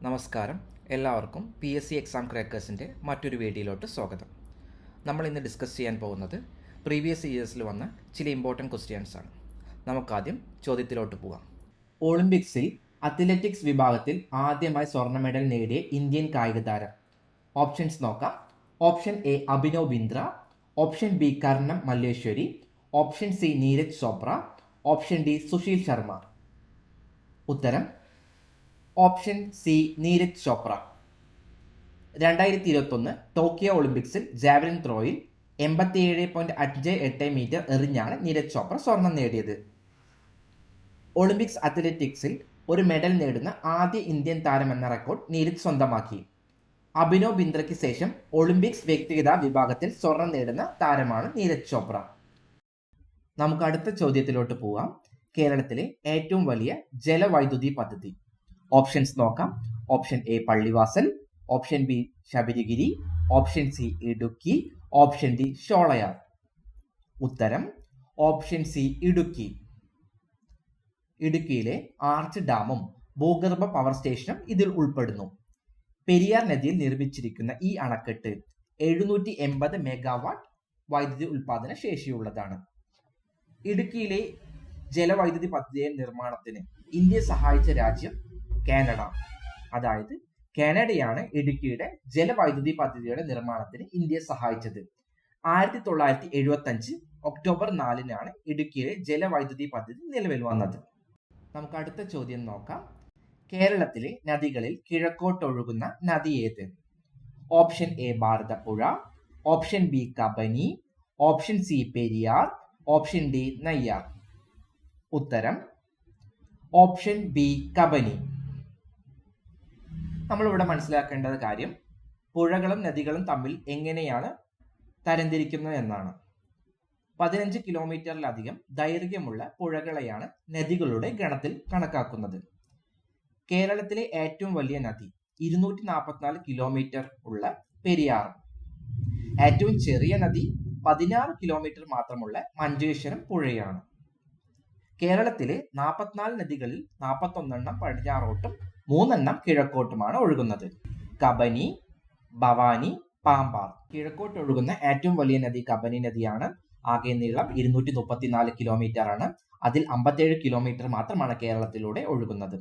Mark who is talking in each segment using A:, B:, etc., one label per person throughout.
A: നമസ്കാരം. എല്ലാവർക്കും PSC exam ക്രാക്കേഴ്സിൻ്റെ മറ്റൊരു വീഡിയോയിലോട്ട് സ്വാഗതം. നമ്മൾ ഇന്ന് ഡിസ്കസ് ചെയ്യാൻ പോകുന്നത് പ്രീവിയസ് ഇയേഴ്സിൽ വന്ന ചില ഇമ്പോർട്ടൻറ്റ് ക്വസ്റ്റ്യൻസ് ആണ്. നമുക്കാദ്യം ചോദ്യത്തിലോട്ട് പോകാം. ഒളിമ്പിക്സിൽ അത്ലറ്റിക്സ് വിഭാഗത്തിൽ ആദ്യമായി സ്വർണ്ണ മെഡൽ നേടിയ ഇന്ത്യൻ കായിക താരം. ഓപ്ഷൻസ് നോക്കാം. Option A Abhinav Bindra, option B Karnam Malleswari, option C Neeraj Chopra, option D Sushil Sharma. ഉത്തരം option C Neeraj Chopra. 2021 Tokyo ഒളിമ്പിക്സിൽ ജാവലിൻ ത്രോയിൽ 87.58 മീറ്റർ എറിഞ്ഞാണ് നീരജ് ചോപ്ര സ്വർണം നേടിയത്. ഒളിമ്പിക്സ് അത്ലറ്റിക്സിൽ ഒരു മെഡൽ നേടുന്ന ആദ്യ ഇന്ത്യൻ താരം എന്ന റെക്കോർഡ് നീരജ് സ്വന്തമാക്കി. അഭിനവ് ബിന്ദ്രയ്ക്ക് ശേഷം ഒളിമ്പിക്സ് വ്യക്തിഗത വിഭാഗത്തിൽ സ്വർണം നേടുന്ന താരമാണ് നീരജ് ചോപ്ര. നമുക്ക് അടുത്ത ചോദ്യത്തിലോട്ട് പോകാം. കേരളത്തിലെ ഏറ്റവും വലിയ ജലവൈദ്യുതി പദ്ധതി. ഓപ്ഷൻസ് നോക്കാം. Option A Pallivasal, option B Sabarigiri, option C Idukki, option D Sholayar. ഉത്തരം ഓപ്ഷൻ സി ഇടുക്കി. ഇടുക്കിയിലെ ആർച്ച് ഡാമും ഭൂഗർഭ പവർ സ്റ്റേഷനും ഇതിൽ ഉൾപ്പെടുന്നു. പെരിയാർ നദിയിൽ നിർമ്മിച്ചിരിക്കുന്ന ഈ അണക്കെട്ട് 780 മെഗാവാട്ട് വൈദ്യുതി ഉൽപാദന ശേഷിയുള്ളതാണ്. ഇടുക്കിയിലെ ജലവൈദ്യുതി പദ്ധതിയുടെ നിർമ്മാണത്തിന് ഇന്ത്യയെ സഹായിച്ച രാജ്യം കാനഡ. അതായത് കാനഡയാണ് ഇടുക്കിയുടെ ജലവൈദ്യുതി പദ്ധതിയുടെ നിർമ്മാണത്തിന് ഇന്ത്യയെ സഹായിച്ചത്. 1975 ഒക്ടോബർ 4 ഇടുക്കിയിലെ ജലവൈദ്യുതി പദ്ധതി നിലവിൽ വന്നത്. നമുക്ക് അടുത്ത ചോദ്യം നോക്കാം. കേരളത്തിലെ നദികളിൽ കിഴക്കോട്ടൊഴുകുന്ന നദി ഏത്? Option A Bharathappuzha, option B Kabani, option C Periyar, option D Neyyar. ഉത്തരം ഓപ്ഷൻ ബി കബനി. നമ്മളിവിടെ മനസ്സിലാക്കേണ്ട കാര്യം പുഴകളും നദികളും തമ്മിൽ എങ്ങനെയാണ് തരംതിരിക്കുന്നത് എന്നാണ്. 15 കിലോമീറ്ററിലധികം ദൈർഘ്യമുള്ള പുഴകളെയാണ് നദികളുടെ ഗണത്തിൽ കണക്കാക്കുന്നത്. കേരളത്തിലെ ഏറ്റവും വലിയ നദി 244 കിലോമീറ്റർ ഉള്ള പെരിയാർ. ഏറ്റവും ചെറിയ നദി 16 കിലോമീറ്റർ മാത്രമുള്ള മഞ്ചേശ്വരം പുഴയാണ്. കേരളത്തിലെ 44 നദികളിൽ 41 പടിഞ്ഞാറോട്ടും 3 കിഴക്കോട്ടുമാണ് ഒഴുകുന്നത്. കബനി, ഭവാനി, പാമ്പാർ. കിഴക്കോട്ട് ഒഴുകുന്ന ഏറ്റവും വലിയ നദി കബനി നദിയാണ്. ആകെ നീളം 234 കിലോമീറ്റർ ആണ്. അതിൽ 57 കിലോമീറ്റർ മാത്രമാണ് കേരളത്തിലൂടെ ഒഴുകുന്നത്.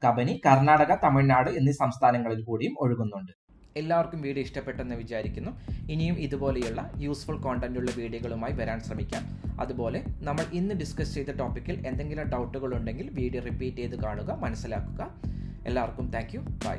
A: കബനി കർണാടക, തമിഴ്നാട് എന്നീ സംസ്ഥാനങ്ങളിൽ കൂടിയും ഒഴുകുന്നുണ്ട്. എല്ലാവർക്കും വീഡിയോ ഇഷ്ടപ്പെട്ടെന്ന് വിചാരിക്കുന്നു. ഇനിയും ഇതുപോലെയുള്ള യൂസ്ഫുൾ കോണ്ടന്റുള്ള വീഡിയോകളുമായി വരാൻ ശ്രമിക്കാം. അതുപോലെ നമ്മൾ ഇന്ന് ഡിസ്കസ് ചെയ്ത ടോപ്പിക്കിൽ എന്തെങ്കിലും ഡൗട്ടുകൾ ഉണ്ടെങ്കിൽ വീഡിയോ റിപ്പീറ്റ് ചെയ്ത് കാണുക, മനസ്സിലാക്കുക. എല്ലാവർക്കും താങ്ക് യു. ബൈ.